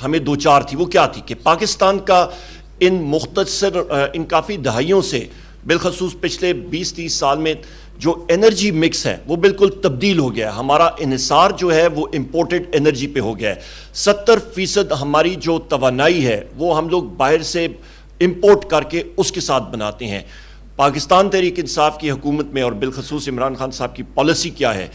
ہمیں دو چار تھی، وہ کیا تھی کہ پاکستان کا ان کافی دہائیوں سے بالخصوص پچھلے 20-30 سال میں جو انرجی مکس ہے وہ بالکل تبدیل ہو گیا ہے. ہمارا انحصار جو ہے وہ امپورٹڈ انرجی پہ ہو گیا ہے. 70% ہماری جو توانائی ہے وہ ہم لوگ باہر سے امپورٹ کر کے اس کے ساتھ بناتے ہیں. پاکستان تحریک انصاف کی حکومت میں اور بالخصوص عمران خان صاحب کی پالیسی کیا ہے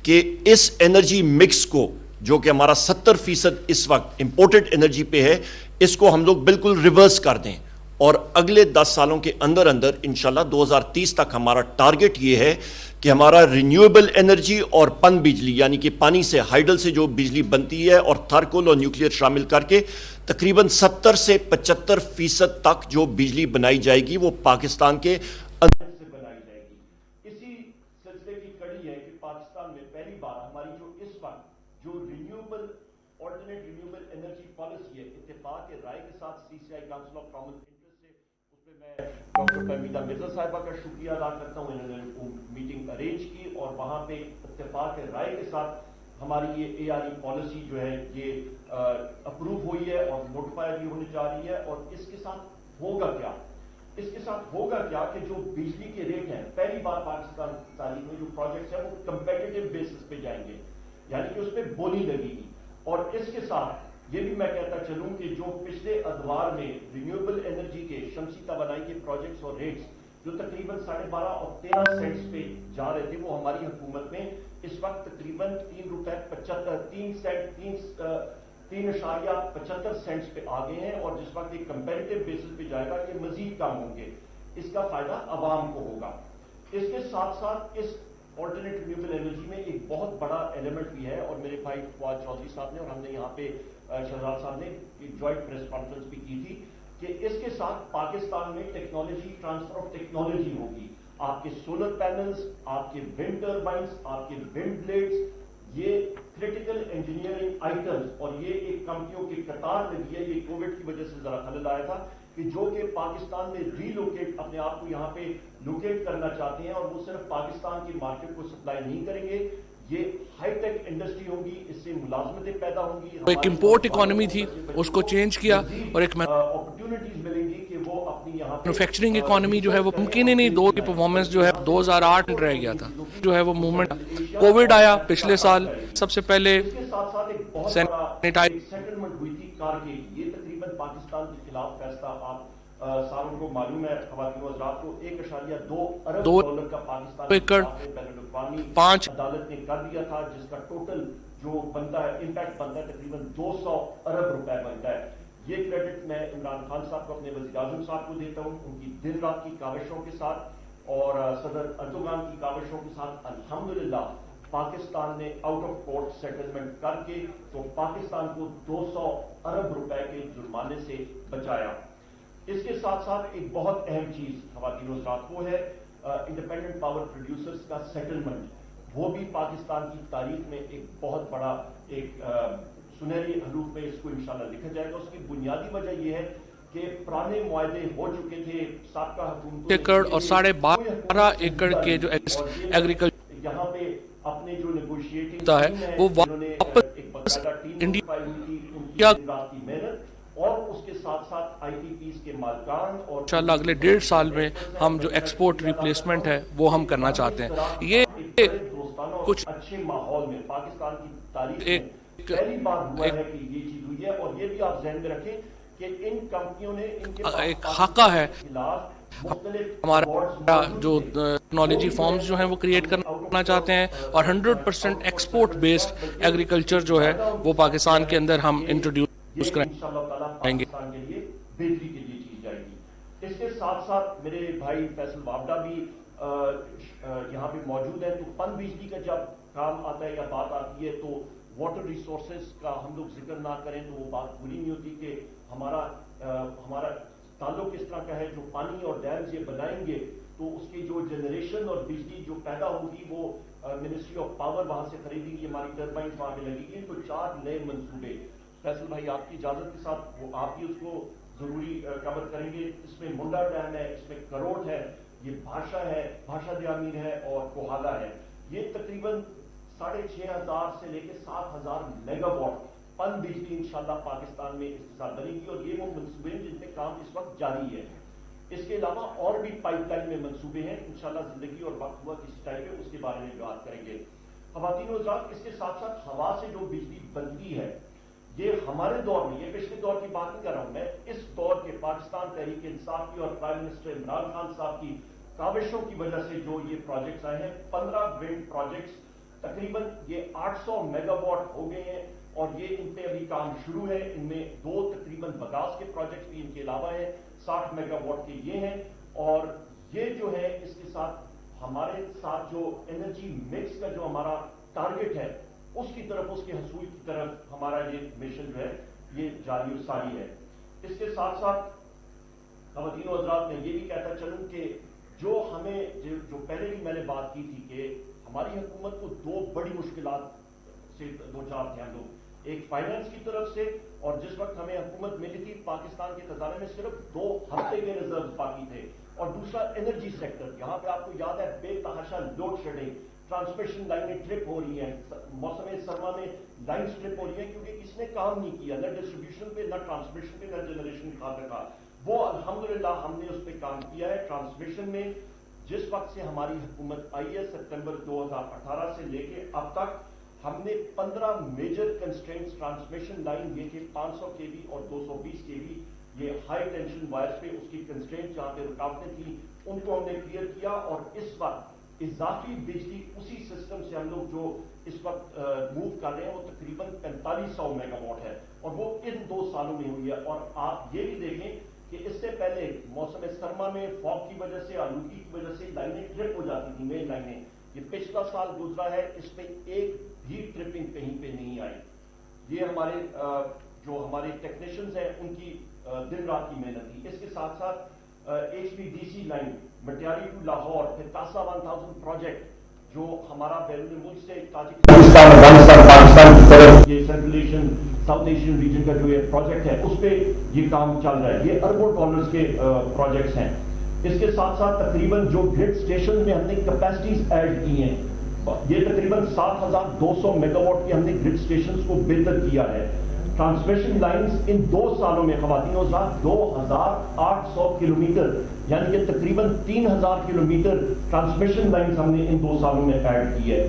کہ اس انرجی مکس کو جو کہ ہمارا 70% اس وقت امپورٹڈ انرجی پہ ہے، اس کو ہم لوگ بالکل ریورس کر دیں، اور اگلے 10 سالوں کے اندر انشاءاللہ 2030 تک ہمارا ٹارگٹ یہ ہے کہ ہمارا رینیویبل انرجی اور پن بجلی یعنی کہ پانی سے ہائیڈل سے جو بجلی بنتی ہے اور تھرکل اور نیوکلیئر شامل کر کے تقریباً 70 سے 75% تک جو بجلی بنائی جائے گی وہ پاکستان کے اندر سے بنائی جائے گی. اسی سلسلے کی کڑی ہے کہ پاکستان میں پہلی بار ہماری جو اس وقت جو آلٹرنیٹ رینیویبل انرجی پالیسی ہے، اتفاق رائے کے ساتھ CCI council of common interest سے، اس پہ میں ڈاکٹر فہمیدہ مرزا صاحبہ کا شکریہ ادا کرتا ہوں. انہوں نے میٹنگ ارینج کی اور وہاں پہ اتفاق رائے کے ساتھ ہماری یہ ARE پالیسی جو ہے یہ اپروو ہوئی ہے اور نوٹیفائی بھی ہونے جا رہی ہے. اور اس کے ساتھ ہوگا کیا؟ اس کے ساتھ ہوگا کیا کہ جو بجلی کے ریٹ ہیں، پہلی بار پاکستان تاریخ میں جو پروجیکٹس ہیں وہ کمپیٹیٹو بیسس پہ جائیں گے، یعنی کہ اس پہ بولی لگے گی. اور اس کے ساتھ یہ بھی میں کہتا چلوں کہ جو پچھلے ادوار میں رینیویبل انرجی کے شمسی توانائی کے پروجیکٹس اور ریٹس جو تقریباً 12.5 اور 13 سینٹس پہ جا رہے تھے، وہ ہماری حکومت میں اس وقت تقریباً 3.75 سینٹس پہ آ گئے ہیں. اور جس وقت ایک کمپیریٹو بیسس پہ جائے گا کہ مزید کم ہوں گے. اس کا فائدہ عوام کو ہوگا. اس کے ساتھ ساتھ اس آلٹرنیٹ رینیویبل انرجی میں ایک بہت بڑا ایلیمنٹ بھی ہے، اور میرے بھائی فواد چودھری صاحب نے اور ہم نے یہاں پہ شہزاد صاحب نے ایک جوائنٹ پریس کانفرنس بھی کی تھی کہ اس کے ساتھ پاکستان میں ٹیکنالوجی ٹرانسفر آف ٹیکنالوجی ہوگی. آپ کے سولر پینلز، آپ کے ونڈ ٹربائنز، آپ کے ونڈ بلیڈز، یہ کریٹیکل انجینئرنگ آئٹمز، اور یہ ایک کمپنیوں کی قطار لگی ہے. یہ کووڈ کی وجہ سے ذرا خلل آیا تھا کہ جو کہ پاکستان میں ری لوکیٹ اپنے آپ کو یہاں پہ لوکیٹ کرنا چاہتے ہیں، اور وہ صرف پاکستان کی مارکیٹ کو سپلائی نہیں کریں گے. یہ ہائی ٹیک انڈسٹری ہوگی، اس سے ملازمتیں پیدا ہوں گی. ایک امپورٹ اکانومی تھی، اس کو چینج کیا اور ایک اپرچونٹیز ملیں گی کہ وہ اپنی یہاں پہ مینوفیکچرنگ اکانومی جو ہے وہ ممکن ہی نہیں. دو کی پرفارمنس جو ہے 2008 میں رہ گیا تھا، جو ہے وہ موومنٹ. کووڈ آیا پچھلے سال، سب سے پہلے اس کے ساتھ ساتھ ایک بہت بڑا ایک سیٹلمنٹ ہوئی تھی کارگل. یہ تقریباً پاکستان کے خلاف فیصلہ آپ ساروں کو معلوم ہے، خواتین و حضرات کو، 1.2 ارب ڈالر کا پاکستان کے خلاف بین الاقوامی 5 عدالت نے کر دیا تھا، جس کا ٹوٹل جو بنتا ہے امپیکٹ بنتا ہے تقریباً 200 ارب روپے بنتا ہے. یہ کریڈٹ میں عمران خان صاحب کو، اپنے وزیر اعظم صاحب کو دیتا ہوں، ان کی دن رات کی کاوشوں کے ساتھ اور صدر اردوغان کی کاوشوں کے ساتھ. الحمدللہ پاکستان نے آؤٹ آف کورٹ سیٹلمنٹ کر کے تو پاکستان کو 200 ارب روپے کے جرمانے سے بچایا. اس کے ساتھ ساتھ ایک بہت اہم چیز خواتین و حضرات وہ ہے انڈیپینڈنٹ پاور پروڈیوسرز کا سیٹلمنٹ. وہ بھی پاکستان کی تاریخ میں ایک بہت بڑا ایک سنہری حروف میں اس کو انشاءاللہ لکھا جائے گا. اس کی بنیادی وجہ یہ ہے کہ پرانے معاہدے ہو چکے تھے سابقہ حکومتوں ایکڑ اور 12.5 ایکڑ کے جو ایگریکلچر یہاں پہ اپنے جو نیگوشیٹنگ ہوتا ہے ٹیم ہے وہ جنہوں نے ایک واپس باقاعدہ ٹیم انڈیا ہوئی تھی، ان کی دن رات کی محنت، اور اس کے ساتھ ساتھ IPPs کے مالکان اور انشاءاللہ اگلے 1.5 سال میں ہم جو ایکسپورٹ ریپلیسمنٹ ہے وہ ہم کرنا چاہتے ہیں. یہ بڑے دوستانہ اور کچھ اچھے ماحول میں پاکستان کی تاریخ میں ایک پہلی بار ہوا ہے کہ یہ چیز ہوئی ہے. اور یہ بھی آپ ذہن میں رکھیں کہ ان کمپنیوں نے ان کے ایک پاس خاکہ ہے خلاف مختلف ہمارا جو ٹیکنالوجی فارمز جو ہیں وہ کریٹ کرنا چاہتے ہیں، اور 100% ایکسپورٹ بیسڈ ایگریکلچر جو ہے وہ پاکستان کے اندر ہم انٹروڈیوس یہ انشاءاللہ تعالیٰ کریں گے. پاکستان کے لیے بہتری کے لیے چیز جائے گی. اس کے ساتھ ساتھ میرے بھائی فیصل وابڈا بھی یہاں پہ موجود ہے. تو پن بجلی کا جب کام آتا ہے یا بات آتی ہے تو واٹر ریسورسز کا ہم لوگ ذکر نہ کریں تو وہ بات پوری نہیں ہوتی کہ ہمارا تعلق اس طرح کا ہے. جو پانی اور ڈیمز یہ بنائیں گے تو اس کی جو جنریشن اور بجلی جو پیدا ہوگی وہ منسٹری آف پاور وہاں سے خریدے گی، ہماری ٹربائنز وہاں پہ لگے گی. تو 4 نئے منصوبے فیصل بھائی آپ کی اجازت کے ساتھ وہ آپ بھی اس کو ضروری کور کریں گے. اس میں منڈا ڈیم ہے، اس میں کروڑ ہے، یہ بھاشا ہے، بھاشا دیامیر ہے اور کوہالا ہے. یہ تقریباً 6,500 سے لے کے 7,000 میگا واٹ پن بجلی انشاءاللہ پاکستان میں استحصال بنے گی، اور یہ وہ منصوبے ہیں جن پہ کام اس وقت جاری ہے۔ اس کے علاوہ اور بھی پائپ لائن میں منصوبے ہیں، انشاءاللہ زندگی اور وقت ہوا کسی ٹائم پہ اس کے بارے میں بات کریں گے۔ خواتین و حضرات، اس کے ساتھ ساتھ ہوا سے جو بجلی بنتی ہے، یہ ہمارے دور میں، یہ پچھلے دور کی بات نہیں کر رہا ہوں میں، اس دور کے پاکستان تحریک انصاف کی اور پرائم منسٹر عمران خان صاحب کی کاوشوں کی وجہ سے جو یہ پروجیکٹس آئے ہیں، 15 ونڈ پروجیکٹس تقریباً یہ 800 میگا واٹ ہو گئے ہیں، اور یہ ان پہ ابھی کام شروع ہے۔ ان میں 2 تقریباً بگاس کے پروجیکٹس بھی ان کے علاوہ ہیں، 60 میگا واٹ کے یہ ہیں، اور یہ جو ہے اس کے ساتھ ہمارے ساتھ جو انرجی مکس کا جو ہمارا ٹارگٹ ہے، اس کی طرف، اس کے حصول کی طرف ہمارا یہ مشن جو ہے یہ جاری و ساری ہے۔ اس کے ساتھ ساتھ خواتین و حضرات میں یہ بھی کہتا چلوں کہ جو ہمیں جو پہلے بھی میں نے بات کی تھی کہ ہماری حکومت کو 2 بڑی مشکلات سے دوچار تھے ہم لوگ، ایک فائنانس کی طرف سے، اور جس وقت ہمیں حکومت ملی تھی پاکستان کے خزانے میں صرف 2 ہفتے کے ریزرو باقی تھے، اور دوسرا انرجی سیکٹر، یہاں پہ آپ کو یاد ہے بے تحاشا لوڈ شیڈنگ، ٹرانسمیشن لائنیں ٹرپ ہو رہی ہیں، موسم سرما میں لائنز ٹرپ ہو رہی ہیں کیونکہ کس نے کام نہیں کیا، نہ ڈسٹریبیوشن پہ، نہ ٹرانسمیشن پہ، نہ جنریشن خاطر کا۔ وہ الحمدللہ ہم نے اس پہ کام کیا ہے۔ ٹرانسمیشن میں جس وقت سے ہماری حکومت آئی ہے، سپتمبر 2018 سے لے کے اب تک، ہم نے 15 میجر کنسٹرینٹس ٹرانسمیشن لائن، یہ کہ 500 kV اور 220 kV یہ ہائی ٹینشن وائرس پہ اس کی کنسٹرینٹ جہاں پہ رکاوٹیں تھیں، ان کو ہم نے کلیئر کیا، اور اس وقت اضافی بجلی اسی سسٹم سے ہم لوگ جو اس وقت موو کر رہے ہیں وہ تقریباً 4500 میگا واٹ ہے، اور وہ ان 2 سالوں میں ہوئی ہے۔ اور آپ یہ بھی دیکھیں کہ اس سے پہلے موسم سرما میں فاگ کی وجہ سے، آلودگی کی وجہ سے لائنیں ٹرپ ہو جاتی تھیں، مین لائنیں، یہ پچھلا سال گزرا ہے، اس میں ایک بھی ٹرپنگ کہیں پہ نہیں آئی۔ یہ ہمارے جو ہمارے ٹیکنیشینز ہیں ان کی دن رات کی محنت تھی۔ اس کے ساتھ ساتھ HVDC line Matiari to Lahore, پھر تاسا 1000 پروجیکٹ جو ہمارا بیرون ملک سے تاجکستان، افغانستان، پاکستان کی طرف یہ central Asian, south Asian region کا جو یہ پروجیکٹ ہے اس پہ یہ کام چل رہا ہے، یہ اربوں ڈالرز کے پروجیکٹس ہیں۔ اس کے ساتھ ساتھ تقریباً جو گرڈ اسٹیشن میں ہم نے کیپیسٹیز ایڈ کی ہیں، یہ تقریباً 7200 میگا واٹ کی ہم نے گرڈ اسٹیشنز کو بہتر کیا ہے۔ ٹرانسمیشن لائنز ان 2 سالوں میں خواتین و حضرات 2800 کلومیٹر، یعنی کہ تقریباً 3000 کلومیٹر ٹرانسمیشن لائنز ہم نے ان 2 سالوں میں ایڈ کی ہے۔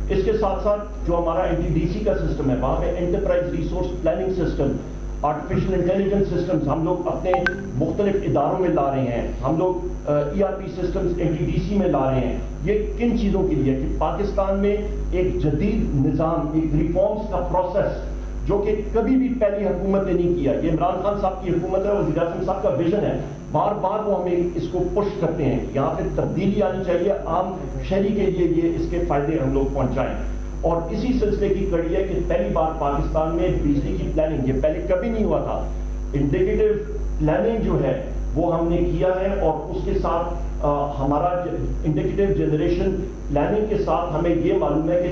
اس کے ساتھ ساتھ جو ہمارا NTDC کا سسٹم ہے، وہاں پہ enterprise resource planning system, artificial intelligence systems ہم لوگ اپنے مختلف اداروں میں لا رہے ہیں، ہم لوگ ERP سسٹمز NTDC میں لا رہے ہیں۔ یہ کن چیزوں کے لیے کہ پاکستان میں ایک جدید نظام، ایک ریفارمز کا پروسیس جو کہ کبھی بھی پہلی حکومت نے نہیں کیا، یہ عمران خان صاحب کی حکومت ہے، وزیر اعظم صاحب کا ویژن ہے، بار بار وہ ہمیں اس کو پش کرتے ہیں، یہاں پہ تبدیلی آنی چاہیے، عام شہری کے لیے یہ اس کے فائدے ہم لوگ پہنچائیں۔ اور اسی سلسلے کی کڑی ہے کہ پہلی بار پاکستان میں بجلی کی پلاننگ، یہ پہلے کبھی نہیں ہوا تھا، انڈیکیٹو پلاننگ جو ہے وہ ہم نے کیا ہے، اور اس کے ساتھ ہمارا انڈیکیٹو جنریشن پلاننگ کے ساتھ ہمیں یہ معلوم ہے کہ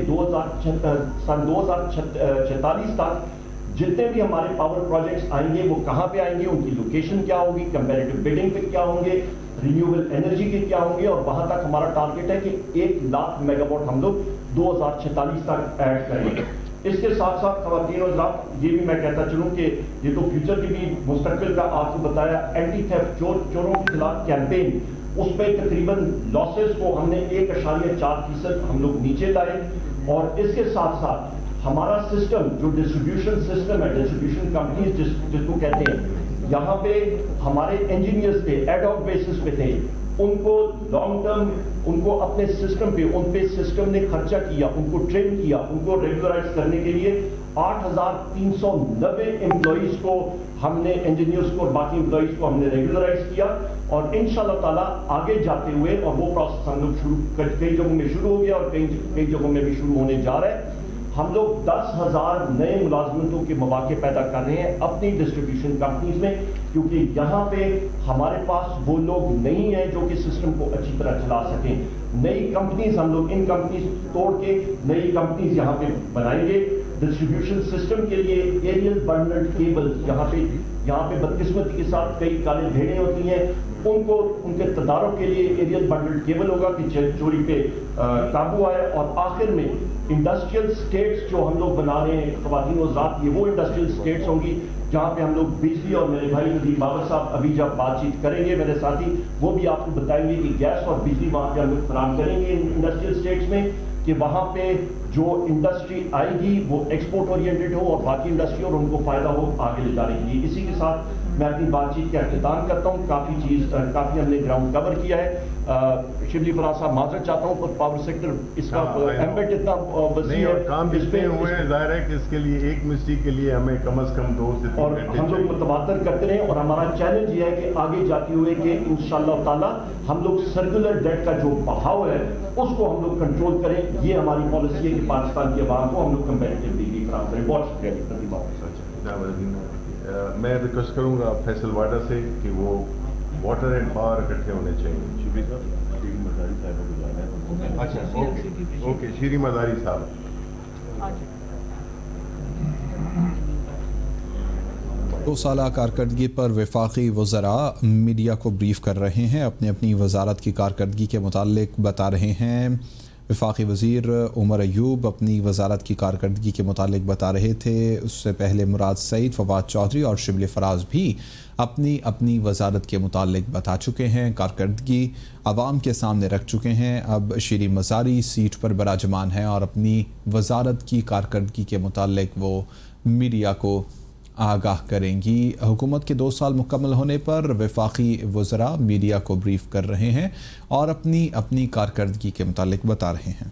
سن 2046 تک جتنے بھی ہمارے پاور پروجیکٹس آئیں گے وہ کہاں پہ آئیں گے، ان کی لوکیشن کیا ہوگی، کمپیریٹو بڈنگ پہ کیا ہوں گے، رینیوبل انرجی کے کیا ہوں گے، اور وہاں تک ہمارا ٹارگٹ ہے کہ 1,00,000 میگا واٹ ہم لوگ 2046 تک ایڈ کریں گے۔ اس کے ساتھ ساتھ خواتین و حضرات یہ بھی میں کہتا چلوں کہ یہ تو فیوچر کی بھی مستقبل کا آپ کو بتایا، اینٹی تھیفٹ، چوروں کے خلاف کیمپین، اس پہ تقریباً لاسز کو ہم نے 1.4% ہم لوگ نیچے لائے، اور اس کے ساتھ ساتھ ہمارا سسٹم جو ڈسٹریبیوشن سسٹم ہے، ڈسٹریبیوشن کمپنیز جس کو کہتے ہیں، یہاں پہ ہمارے انجینئرز تھے، ایڈ ہاک بیسس پہ تھے، ان کو لانگ ٹرم، ان کو اپنے سسٹم پہ، ان پہ سسٹم نے خرچہ کیا، ان کو ٹرین کیا، ان کو ریگولرائز کرنے کے لیے 8390 امپلائیز کو ہم نے، انجینئرز کو اور باقی امپلائیز کو ہم نے ریگولرائز کیا، اور انشاءاللہ تعالیٰ آگے جاتے ہوئے، اور وہ پروسیس ہم لوگ کئی جگہوں میں شروع ہو گیا اور کئی جگہوں میں بھی شروع ہونے جا رہا ہے۔ ہم لوگ 10,000 نئے ملازمتوں کے مواقع پیدا کر رہے ہیں اپنی ڈسٹریبیوشن کمپنیز میں، کیونکہ یہاں پہ ہمارے پاس وہ لوگ نہیں ہیں جو کہ سسٹم کو اچھی طرح چلا سکیں۔ نئی کمپنیز ہم لوگ، ان کمپنیز توڑ کے نئی کمپنیز یہاں پہ بنائیں گے۔ ڈسٹریبیوشن سسٹم کے لیے ایریل بنڈلڈ کیبل، یہاں پہ بدقسمتی کے ساتھ کئی کالے بھیڑیں ہوتی ہیں، ان کو ان کے تدارک کے لیے ایریل بنڈل کیبل ہوگا کہ چوری پہ قابو آئے. اور آخر میں انڈسٹریل اسٹیٹس جو ہم لوگ بنا رہے ہیں خواتین و حضرات, یہ وہ انڈسٹریل اسٹیٹس ہوں گی جہاں پہ ہم لوگ بجلی, اور میرے بھائی ندیم بابر صاحب ابھی جب بات چیت کریں گے میرے ساتھی, وہ بھی آپ کو بتائیں گے کہ گیس اور بجلی وہاں پہ ہم لوگ فراہم کریں گے انڈسٹریل اسٹیٹس میں, کہ وہاں پہ جو انڈسٹری آئے گی وہ ایکسپورٹ اورینٹڈ ہو اور باقی انڈسٹری اور ان کو فائدہ ہو آگے لے جانے کے لیے. اسی کے ساتھ میں اپنی بات چیت کا اختتام کرتا ہوں. کافی ہم نے گراؤنڈ کور کیا ہے. شبلی فراز صاحب معذرت چاہتا ہوں پر پاور سیکٹر اس کا ایمبیٹ اتنا وسیع ہے, کام جتنے ہوئے ہیں ظاہر ہے کہ اس کے لیے ایک مسٹری کے لیے ہمیں کم از کم 2 سے 3 اور ہم لوگ متبادر کرتے رہیں. اور ہمارا چیلنج یہ ہے کہ آگے جاتے ہوئے کہ انشاءاللہ تعالی ہم لوگ سرکولر ڈیٹ کا جو بہاؤ ہے اس کو ہم لوگ کنٹرول کریں. یہ ہماری پالیسی ہے کہ پاکستان کے عوام کو ہم لوگ کمپیٹیو بجلی فراہم کریں. بہت شکریہ. میں ریکویسٹ کروں گا فیصل واڈا سے کہ وہ واٹر اینڈ پاور اکٹھے ہونے چاہیے. شبلی صاحب, شیری مزاری صاحب کو جانا ہے. اچھا اوکے, شیری مزاری صاحب. دو سالہ کارکردگی پر وفاقی وزراء میڈیا کو بریف کر رہے ہیں, اپنی اپنی وزارت کی کارکردگی کے متعلق بتا رہے ہیں. وفاقی وزیر عمر ایوب اپنی وزارت کی کارکردگی کے متعلق بتا رہے تھے. اس سے پہلے مراد سعید, فواد چودھری اور شبلی فراز بھی اپنی اپنی وزارت کے متعلق بتا چکے ہیں, کارکردگی عوام کے سامنے رکھ چکے ہیں. اب شیری مزاری سیٹ پر براجمان ہیں اور اپنی وزارت کی کارکردگی کے متعلق وہ میڈیا کو آگاہ کریں گی. حکومت کے 2 سال مکمل ہونے پر وفاقی وزراء میڈیا کو بریف کر رہے ہیں اور اپنی اپنی کارکردگی کے متعلق بتا رہے ہیں.